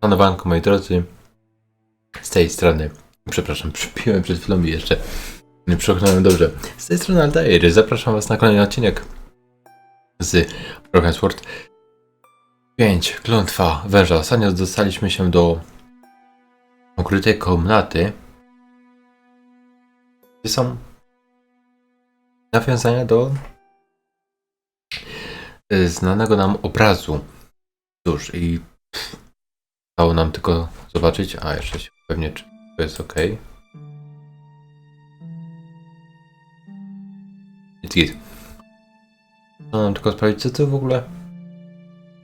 Szanowanko, moi drodzy, z tej strony, przepraszam, przypiłem przed chwilą i jeszcze nie przekonałem dobrze. Z tej strony Altair, zapraszam was na kolejny odcinek z Broken Sword 5, klątwa węża. Ostatnio dostaliśmy się do ukrytej komnaty, gdzie są nawiązania do znanego nam obrazu. Cóż, i zostało nam tylko zobaczyć, a jeszcze się pewnie, czy to jest ok. Git. No nam tylko sprawdzić, co to w ogóle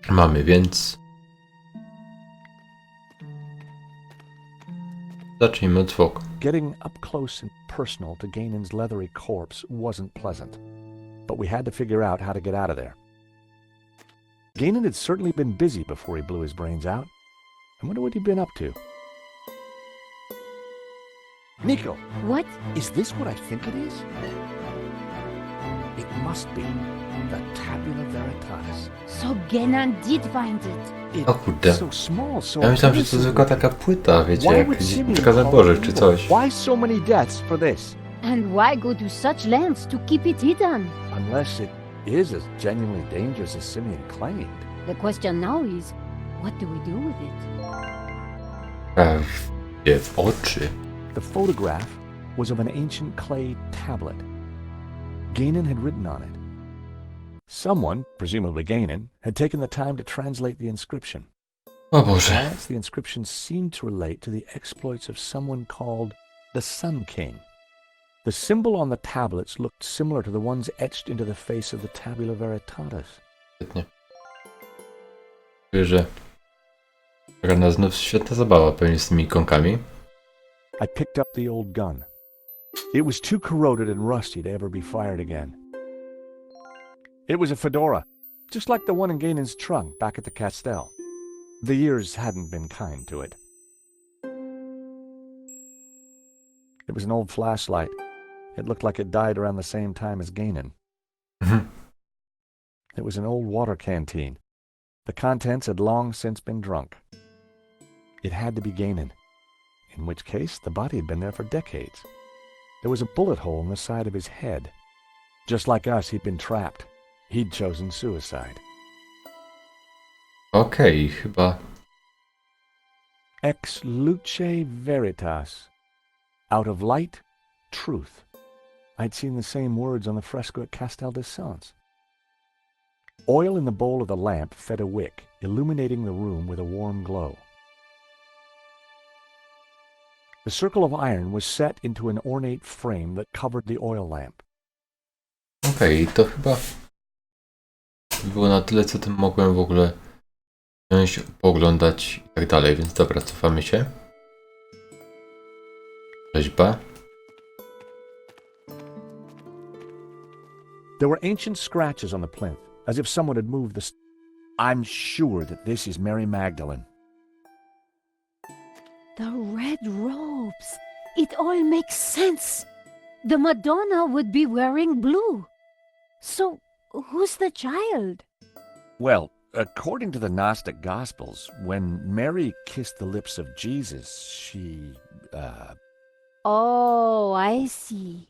mamy, więc zacznijmy od zwłok. Getting up close and personal to Ganon's leathery corpse wasn't pleasant, but we had to figure out how to get out of there. Ganon had certainly been busy before he blew his brains out. I wonder what he'd been up to. Nico! What? Is this what I think it is? It must be the Tabula Veritatis. So Ganon did find it. O kurde. So small, so Ja myślałem, że to zwykła taka płyta, wiecie, jak gdzieś przekazać Bożych czy coś. Why so many deaths for this? And why go to such lengths to keep it hidden? Unless it is as genuinely dangerous as Simeon claimed. The question now is, what do we do with it? Prawdzie w oczy. The photograph was of an ancient clay tablet. Ganon had written on it. Someone, presumably Ganon, had taken the time to translate the inscription. O Boże. As the inscription seemed to relate to the exploits of someone called the Sun King. The symbol on the tablets looked similar to the ones etched into the face of the Tabula Veritatis. Świetnie. Czuję, że czeka nas znów świetna zabawa pewnie z tymi ikonkami. I picked up the old gun. It was too corroded and rusty to ever be fired again. It was a fedora, just like the one in Ganon's trunk back at the Castel. The years hadn't been kind to it. It was an old flashlight. It looked like it died around the same time as Ganon. It was an old water canteen. The contents had long since been drunk. It had to be Ganon, in which case the body had been there for decades. There was a bullet hole in the side of his head. Just like us, he'd been trapped. He'd chosen suicide. Okej, chyba. Ex luce veritas. Out of light, truth. I'd seen the same words on the fresco at Castel de Sens. Oil in the bowl of the lamp fed a wick, illuminating the room with a warm glow. The circle of iron was set into an ornate frame that covered the oil lamp. Okej, to chyba było na tyle, co tym mogłem w ogóle wziąć, pooglądać i tak dalej, więc dobra, cofamy się. Rzeźba. There were ancient scratches on the plinth, as if someone had moved the... I'm sure that this is Mary Magdalene. The red robes. It all makes sense. The Madonna would be wearing blue. So, who's the child? Well, according to the Gnostic Gospels, when Mary kissed the lips of Jesus, she, Oh, I see.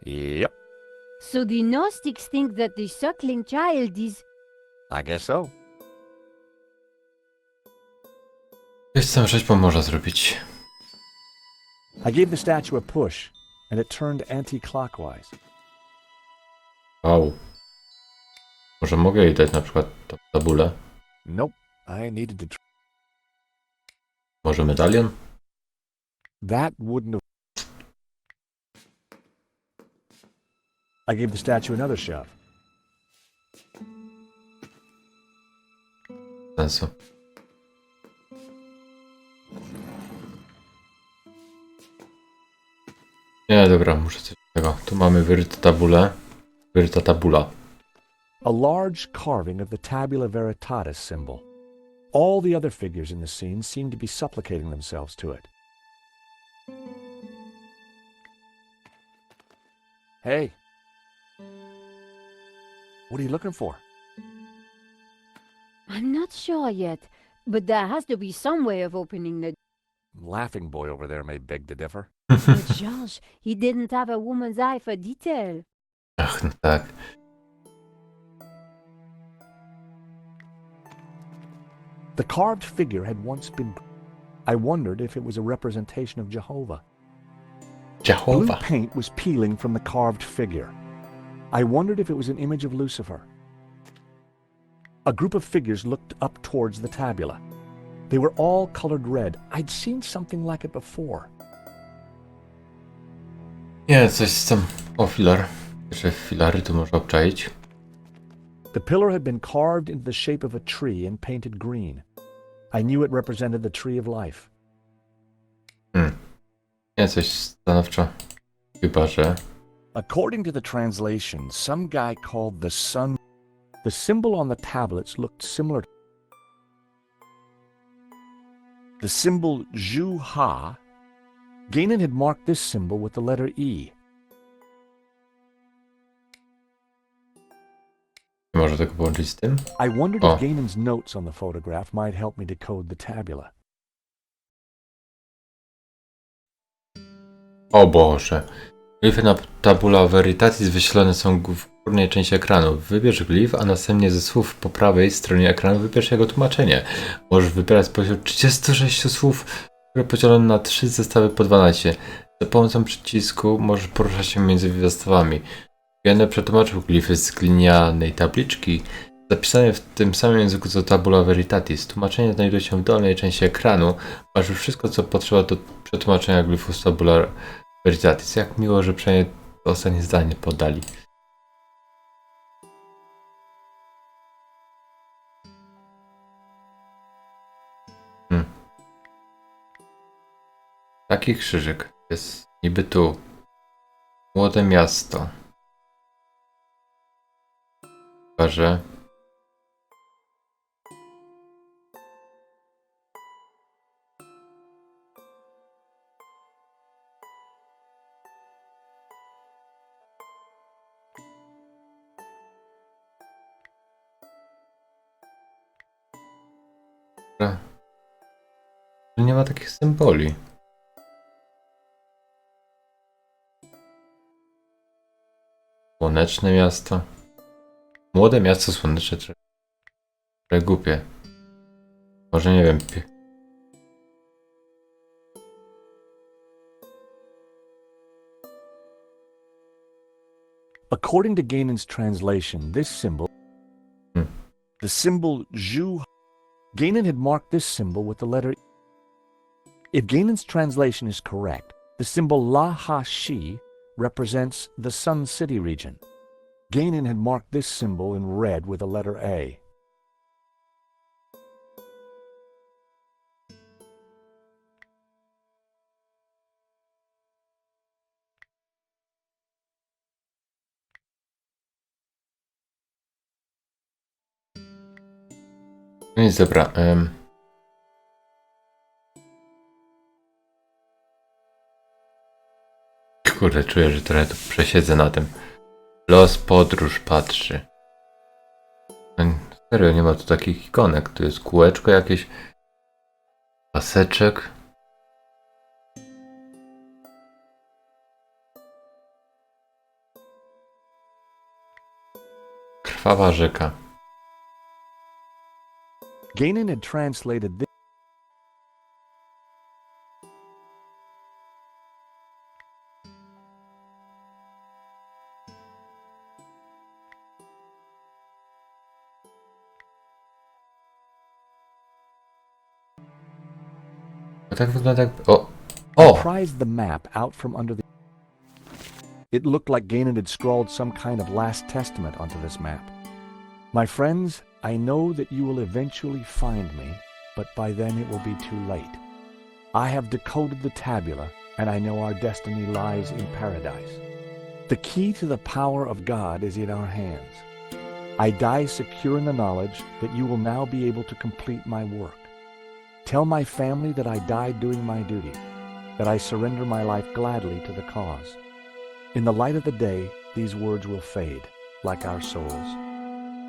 Yep, So the Gnostics think that the suckling child is... I guess so. Coś z tą rzeźbą można zrobić. I gave the statue a push, and it turned anti-clockwise. Wow. Może mogę jej dać na przykład tą tabulę? Nope, I needed to... Może medalion? That wouldn't have... I gave the statue another shove. Sensu. Nie, dobra, muszę coś tego. Tu mamy wyrytą tabulę. Wyryta tabula. A large carving of the Tabula Veritatis symbol. All the other figures in the scene seemed to be supplicating themselves to it. Hey. What are you looking for? I'm not sure yet, But there has to be some way of opening the Laughing boy over there may beg to differ. But George, he didn't have a woman's eye for detail. Ach, no tak. The carved figure had once been... I wondered if it was a representation of Jehovah. Blue Jehovah. paint was peeling from the carved figure. I wondered if it was an image of Lucifer. A group of figures looked up towards the tabula. They were all colored red. I'd seen something like it before. Nie, coś tam... O, filar. Że filary tu można obczaić. The pillar had been carved into the shape of a tree and painted green. I knew it represented the tree of life. Nie, coś stanowczo. Chyba, że... According to the translation, some guy called the sun. The symbol on the tablets looked similar. The symbol Zhu Ha. Gainan had marked this symbol with the letter E. Nie może tego połączyć z tym? I wondered Oh. if Gainan's notes on the photograph might help me decode the tabula. O Boże. Glify na tabula veritatis wyświetlone są w górnej części ekranu. Wybierz glif, a następnie ze słów po prawej stronie ekranu wybierz jego tłumaczenie. Możesz wybierać spośród 36 słów, które podzielono na 3 zestawy po 12. Za pomocą przycisku możesz poruszać się między zestawami. Gene przetłumaczył glify z glinianej tabliczki zapisane w tym samym języku co tabula veritatis. Tłumaczenie znajduje się w dolnej części ekranu. Masz już wszystko, co potrzeba do przetłumaczenia glifów z tabula veritatis. Jak miło, że przynajmniej to ostatnie zdanie podali. Taki krzyżyk jest niby tu. Młode miasto. Chyba, że... Nie ma takich symboli. Słoneczne miasto. Młode miasto słoneczne. Trochę głupie. Może nie wiem. According to Gainan's translation, this symbol, the symbol Zhu, Gainan had marked this symbol with the letter. If Gainan's translation is correct, the symbol La Ha Shi represents the Sun City region. Gainan had marked this symbol in red with the letter A. No nic, dobra. Kurde, czuję, że trochę tu przesiedzę na tym. Los podróż patrzy. Serio, nie ma tu takich ikonek. Tu jest kółeczko jakieś. Paseczek. Krwawa rzeka. Gainan had translated this. Tak wygląda jak... O! O! Prized the map out from under the. It looked like Gainan had scrawled some kind of last testament onto this map. My friends, I know that you will eventually find me, but by then it will be too late. I have decoded the tabula, and I know our destiny lies in paradise. The key to the power of God is in our hands. I die secure in the knowledge that you will now be able to complete my work. Tell my family that I died doing my duty, that I surrender my life gladly to the cause. In the light of the day, these words will fade, like our souls.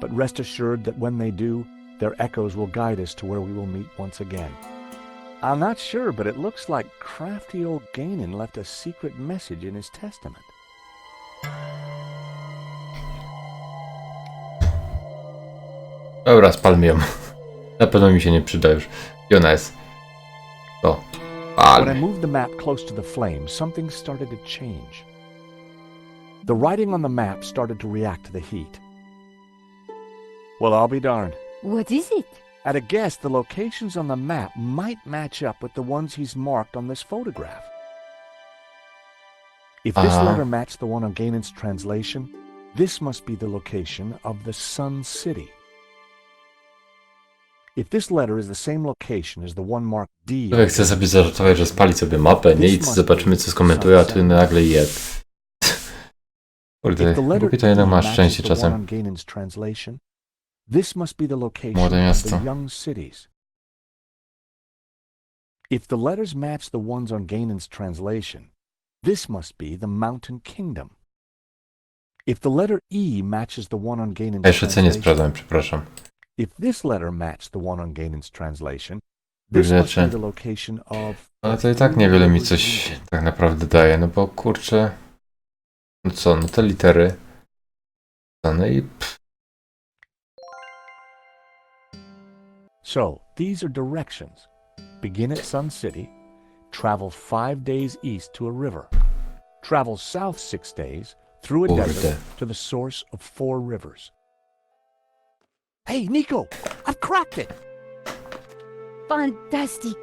But rest assured that when they do, Their echoes will guide us to where we will meet once again. I'm not sure, but it looks like crafty old Ganon left a secret message in his testament. Dobra, spalmy ją. Na pewno mi się nie przyda już. I ona jest. O, When I palmy. moved the map close to the flame, something started to change. The writing on the map started to react to the heat. Well, I'll be darned. What is it? At a guess, the locations on the map might match up with the ones he's marked on this photograph. If this letter matched the one on Ganon's translation, this must be the location of the Sun City. If this letter is the same location as the one marked D... Człowiek chce sobie zażartować, że spali sobie mapę, nie? I zobaczymy, co skomentuje, a tu nagle jeb. Kurde, głupie to jednak masz szczęście czasem. This must be the location Młode of miasto. the young cities. If the letters match the ones on Ganon's translation, this must be the Mountain Kingdom. If the letter E matches the one on Ganon's Ja jeszcze cenię translation, sprawdzałem, przepraszam. if this letter matched the one on Ganon's translation, this must be the location of... Ale to i tak niewiele mi coś tak naprawdę daje, no bo kurczę... No co, no te litery... No i... So, these are directions. Begin at Sun City, travel 5 days east to a river. Travel south 6 days, through a desert, to the source of 4 rivers. Hey, Nico! I've cracked it! Fantastic.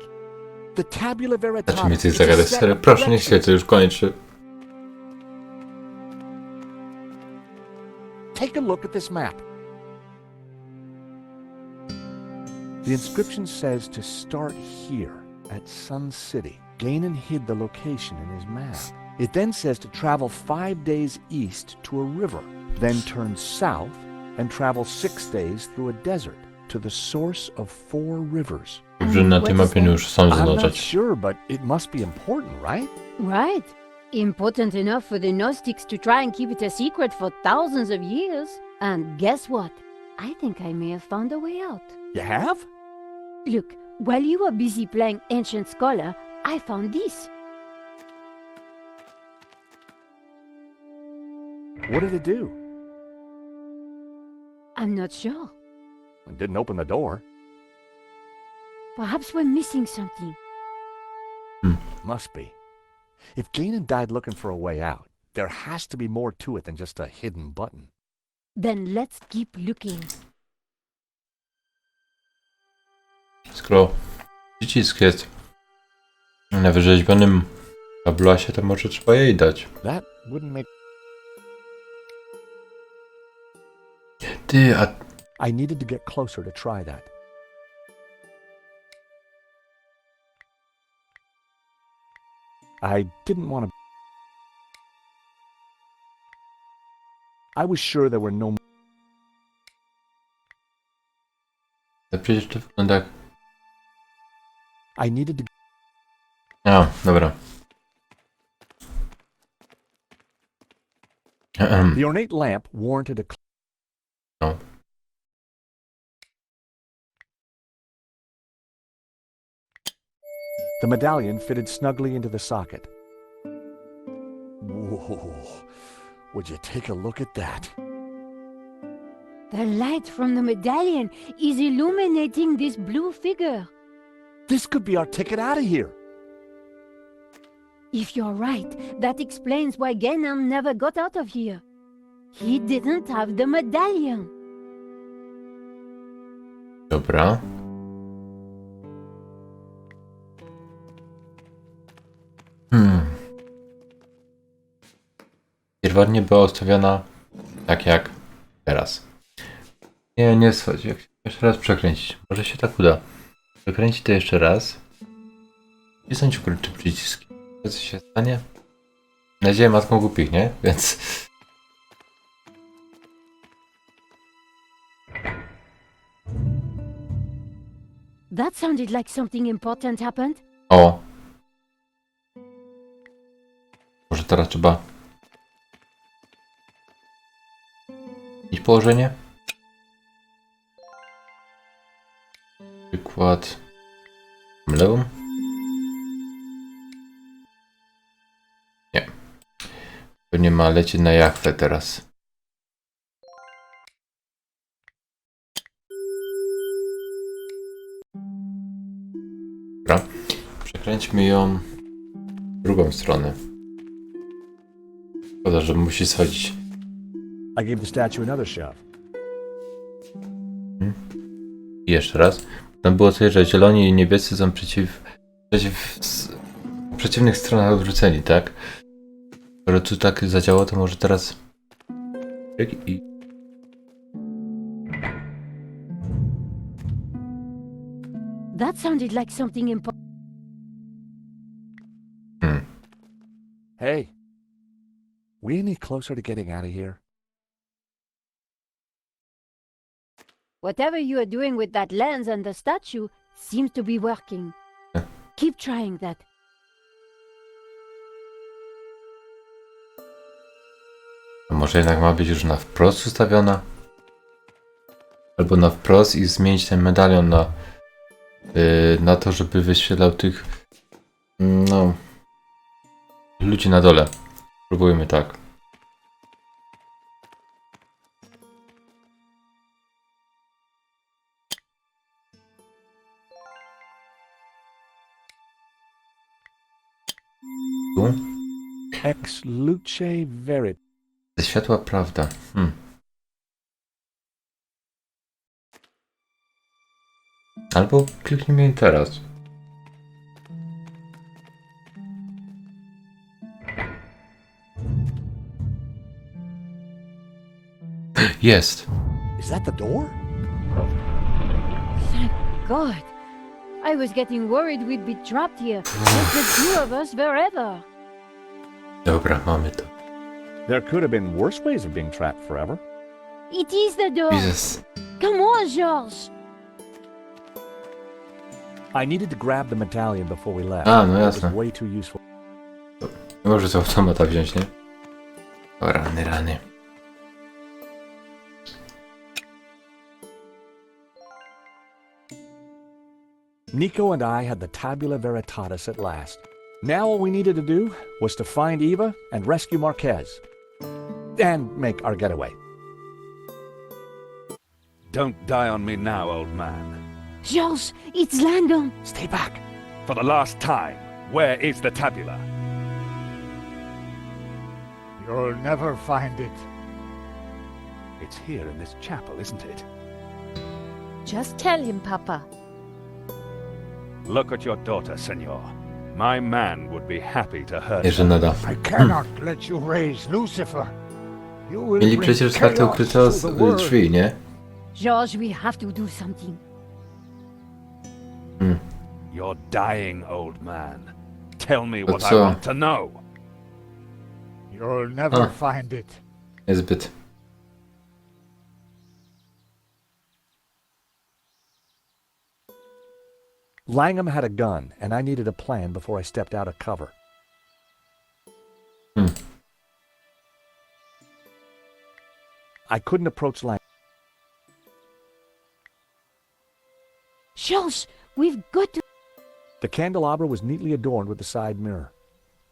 The Tabula Znaczy mi Veritatis tych is a zagadek set serio, of proszę, niech się directions. to już kończy. Take a look at this map. The inscription says to start here at Sun City. Ganon hid the location in his map. It then says to travel 5 days east to a river, then turn south and travel 6 days through a desert to the source of 4 rivers. Dobrze, na tej mapie już są I'm not zaznaczać. sure, but it must be important, right? Right. Important enough for the Gnostics to try and keep it a secret for thousands of years. And guess what? I think I may have found a way out. You have? Look, while you were busy playing Ancient Scholar, I found this. What did it do? I'm not sure. It didn't open the door. Perhaps we're missing something. Must be. If Ganon died looking for a way out, there has to be more to it than just a hidden button. Then let's keep looking. Skoro przycisk jest na wyrzeźbionym tabulasie, to może trzeba jej dać. That wouldn't make... Ty, a I needed to get closer to try that. I didn't want to... I was sure there were no... to przecież to wygląda jak... I needed to... A, dobra. The ornate lamp warranted a... No. The medallion fitted snugly into the socket. Whoa! Would you take a look at that? The light from the medallion is illuminating this blue figure. This could be our ticket out of here. If you're right, that explains why Ganon never got out of here. He didn't have the medallion. Dobra. Pierwotnie była ustawiona tak jak teraz. Nie schodzi. Jak się jeszcze raz przekręcić. Może się tak uda. Przekręcić to jeszcze raz. Wcisnąć ukryty przycisk. Co się stanie? Nadzieję matką głupich, nie? Więc... That sounded like something important happened. O! Może teraz trzeba... I położenie? przykład lewą? Nie. Pewnie ma lecieć na Jachwę teraz. Dobra. Przekręćmy ją w drugą stronę. Szkoda, że musi schodzić. I gave the statue another shove. I jeszcze raz. Tam było coś, że zieloni i niebiescy są po przeciwnych stronach odwróceni, tak? Skoro tu tak zadziałało, to może teraz... I... That sounded like something important. Hey, we any closer to getting out of here? Whatever you are doing with that lens and the statue seems to be working. Keep trying that. A może jednak ma być już na wprost ustawiona? Albo na wprost i zmienić ten medalion na to, żeby wyświetlał tych no ludzi na dole. Próbujmy tak. Tu? Ex luce verit. Ze światła prawda. Albo kliknijmy teraz. Jest. Is that the door? Thank God. I was getting worried we'd be trapped here. Just the two of us forever. Dobra, mamy to. There could have been worse ways of being trapped forever. It is the door. Jesus. Come on, George. I needed to grab the medallion before we left. A, no It was jasne. way too useful. Nie może z automata wziąć, nie? O, rany, rany. Nico and I had the tabula veritatis at last. Now all we needed to do was to find Eva and rescue Marquez. And make our getaway. Don't die on me now, old man. George, it's Landon. Stay back. For the last time, where is the tabula? You'll never find it. It's here in this chapel, isn't it? Just tell him, Papa. Look at your daughter, senor. My man would be happy to hurt Nie, że her. nada. I cannot let you raise Lucifer. You will Mieli bring przecież kartę chaos ukryte to z the world. drzwi, nie? George, we have to do something. You're dying, old man. Tell me what I co? want to know. You'll never Ah. find it. Niezbyt. Langham had a gun, and I needed a plan before I stepped out of cover. I couldn't approach Langham. George, we've got to... The candelabra was neatly adorned with the side mirror.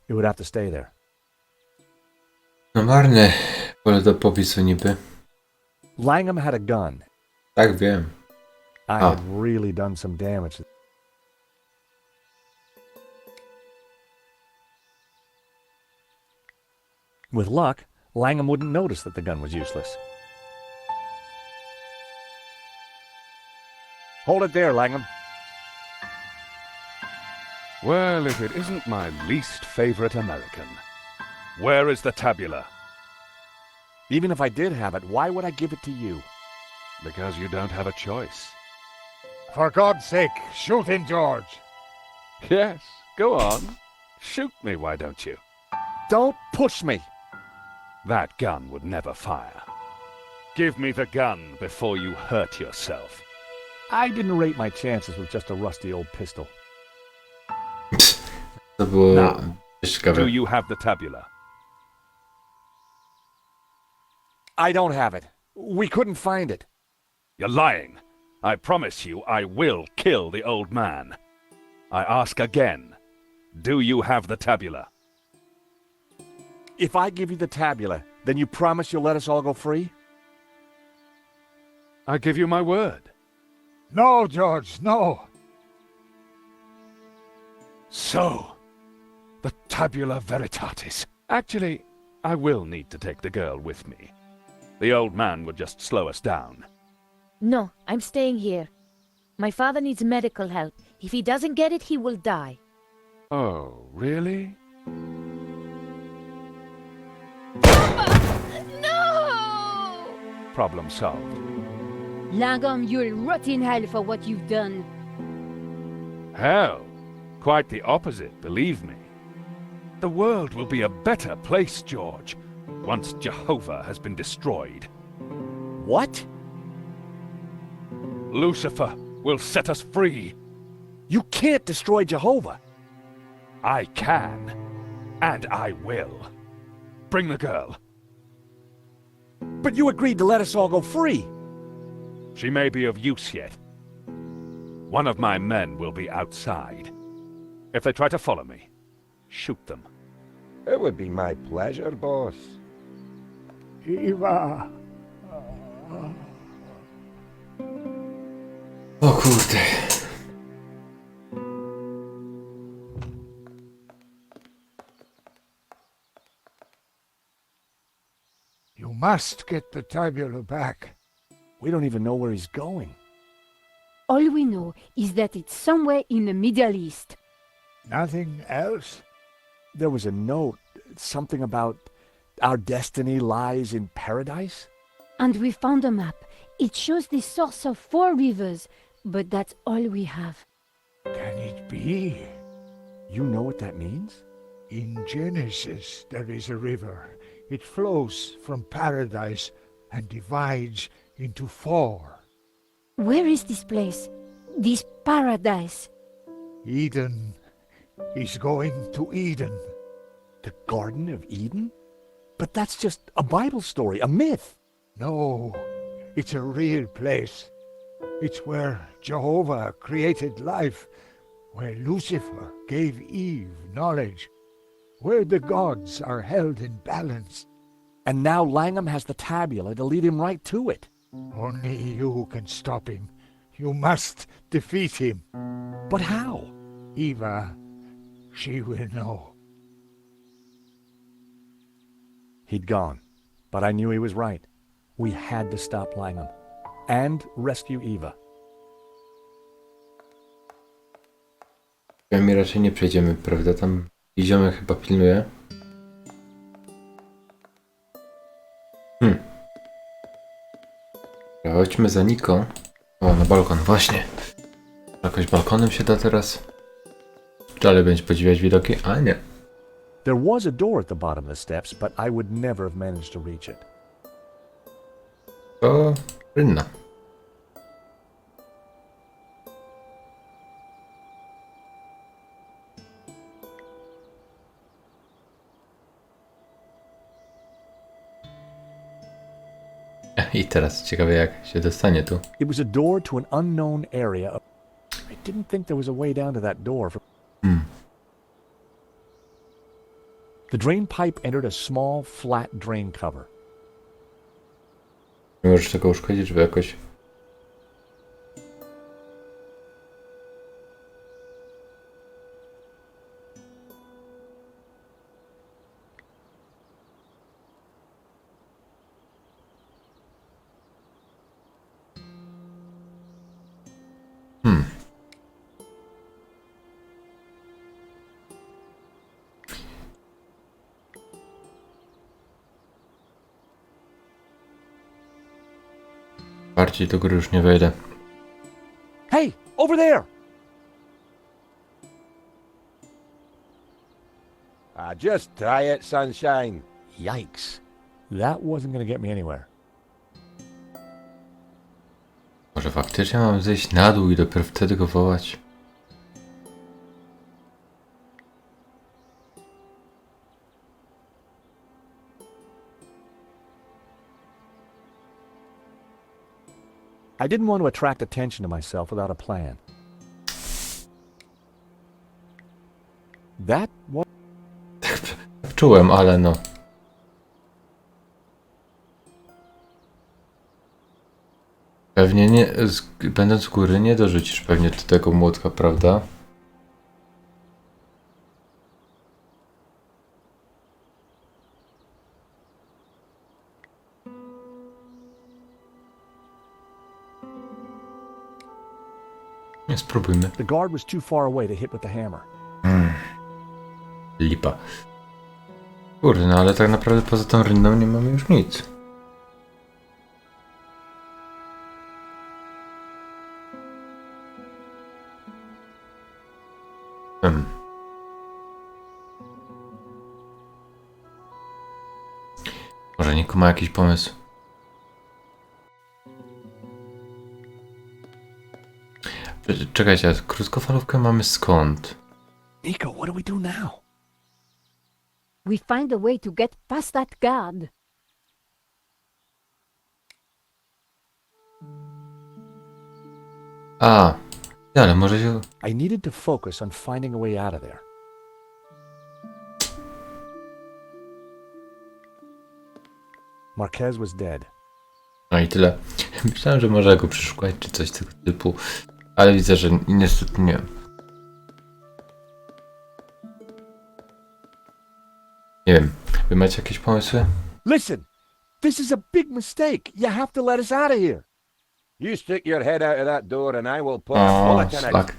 It would have to stay there. No marne pole do popisu niby. Langham had a gun. Tak, wiem. I Ah. had really done some damage. With luck, Langham wouldn't notice that the gun was useless. Hold it there, Langham. Well, if it isn't my least favorite American. Where is the tabula? Even if I did have it, why would I give it to you? Because you don't have a choice. For God's sake, shoot him, George. Yes, go on. Shoot me, why don't you? Don't push me! That gun would never fire. Give me the gun before you hurt yourself. I didn't rate my chances with just a rusty old pistol. To było No. dość Do ciekawe. you have the tabula? I don't have it. We couldn't find it. You're lying. I promise you I will kill the old man. I ask again, do you have the tabula? If I give you the tabula, then you promise you'll let us all go free? I give you my word. No, George, no. So, the tabula veritatis. Actually, I will need to take the girl with me. The old man would just slow us down. No, I'm staying here. My father needs medical help. If he doesn't get it, he will die. Oh, really? No! Problem solved. Langam, you'll rot in hell for what you've done. Hell, quite the opposite, believe me. The world will be a better place, George, once Jehovah has been destroyed. What? Lucifer will set us free. You can't destroy Jehovah. I can, and I will. Bring the girl. But you agreed to let us all go free. She may be of use yet. One of my men will be outside. If they try to follow me, shoot them. It would be my pleasure, boss. Eva. O kurde. You must get the tabula back. We don't even know where he's going. All we know is that it's somewhere in the Middle East. Nothing else? There was a note, something about our destiny lies in paradise? And we found a map. It shows the source of 4 rivers, but that's all we have. Can it be? You know what that means? In Genesis, there is a river. It flows from paradise and divides into 4. Where is this place? This paradise? Eden. He's going to Eden. The Garden of Eden? But that's just a Bible story, a myth. No, it's a real place. It's where Jehovah created life, where Lucifer gave Eve knowledge, where the gods are held in balance. And now Langham has the tabula to lead him right to it. Only you can stop him. You must defeat him. But how? Eva, she will know. He'd gone, but I knew he was right. We had to stop Langham and rescue Eva. My raczej nie przejdziemy, prawda? Tam ziomek chyba pilnuje. Chodźmy za Niko. O, na balkon, właśnie. Jakoś balkonem się da teraz. Dalej będzie podziwiać widoki, ale nie. There was a door at the bottom of the steps, but I would never have managed to reach it. To rynna. I teraz ciekawe jak się dostanie tu. It was a door to an unknown area. I didn't think there was a way down to that door. The drain pipe entered a small, flat drain cover. Nie możesz tego uszkodzić, żeby jakoś... Bardziej do góry już nie wejdę. Hey, over there! Just try it, sunshine. Yikes. That wasn't going to get me anywhere. Może faktycznie mam zejść na dół i dopiero wtedy go wołać? I didn't want to attract attention to myself without a plan. That was... Czułem, ale no. Pewnie nie, będąc z góry nie dorzucisz pewnie do tego młotka, prawda? Nie, spróbujmy. The guard was too far away to hit with the hammer. Lipa. Kurde, no ale tak naprawdę poza tą rynną nie mamy już nic. Może Niko ma jakiś pomysł? Czekajcie, krótkofalówkę mamy skąd? Nico, what do we do now? We find a way to get past that guard. A, ale może się... I needed to focus on finding a way out of there. Marquez was dead. No i tyle. Myślałem, że może go przeszukać czy coś tego typu, ale widzę, że niestety nie. Nie wiem, wy macie jakieś pomysły? Listen, this is a big mistake. You have to let us out of here. You stick your head out of that door and I will put a O, bullet in it. szlak.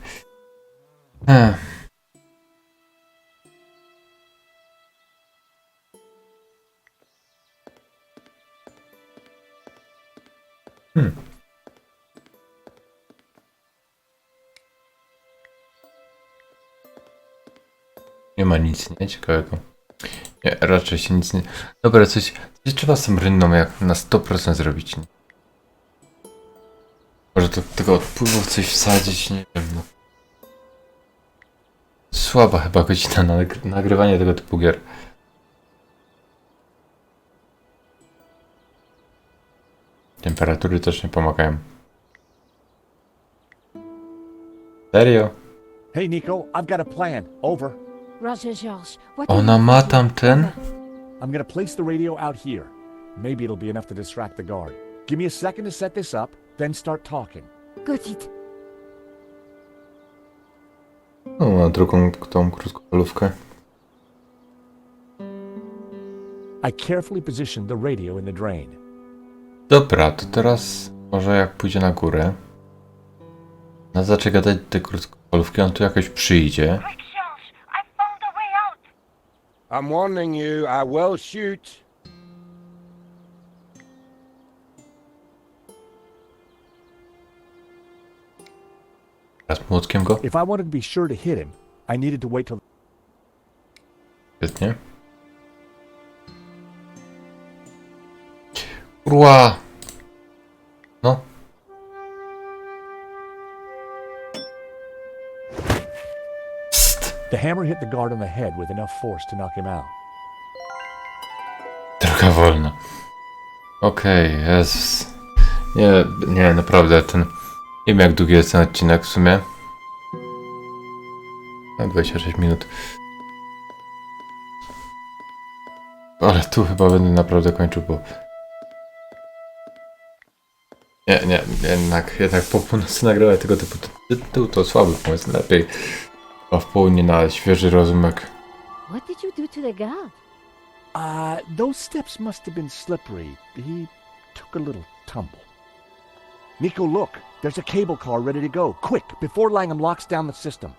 Nie ma nic, nie? Ciekawego. Nie, raczej się nic nie... Dobra, coś trzeba z tą rynną jak na 100% zrobić. Nie? Może to tego odpływu coś wsadzić, nie wiem, no. Słaba chyba godzina na nagrywanie tego typu gier. Temperatury też nie pomagają. Serio? Hey, Nico, I've got a plan. Over. Roger, George, what Ona ma tamten? I'm gonna place the radio out here. Maybe it'll be enough to distract the guard. Give me a second to set this up, then start talking. Got it. No, ma drugą tą krótkofalówkę. I carefully positioned the radio in the drain. Dobra, to teraz może jak pójdzie na górę. Zacznie gadać te krótkofalówki, on tu jakoś przyjdzie. I'm warning you, I will shoot. Teraz młotkiem go. If I wanted to be sure to hit him, I needed to wait till... Świetnie. Kurwa! No. Psst. The hammer hit the guard on the head with enough force to knock him out. Droga wolna. Okej, Jezus. Nie, naprawdę ten... Nie wiem jak długi jest ten odcinek w sumie. 26 minut. Ale tu chyba będę naprawdę kończył, bo... Nie, jednak po północy nagrywać tego typu tytuł to słaby pomysł. Lepiej chyba w południe na świeży rozumek. What did you do to the guard? Those steps must have been slippery. He took a little tumble. Nico, look. There's a cable car ready to go. Quick, before Langham locks down the system.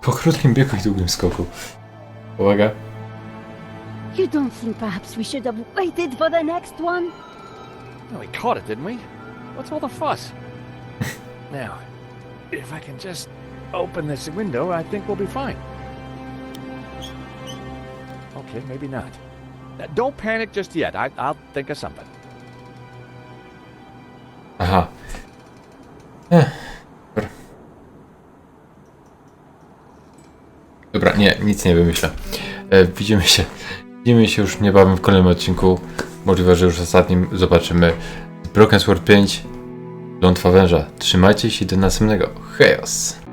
Po krótkim biegu i długim skoku. Uwaga. You don't think perhaps we should have waited for the next one? No, we caught it, didn't we? What's all the fuss? Now, if I can just open this window, I think we'll be fine. Okay, maybe not. Don't panic just yet. I'll think of something. Aha. Dobra, nic nie wymyślę. Widzimy się już niebawem w kolejnym odcinku. możliwe, że już ostatnim zobaczymy Broken Sword 5, Klątwa Węża. Trzymajcie się do następnego. Chaos!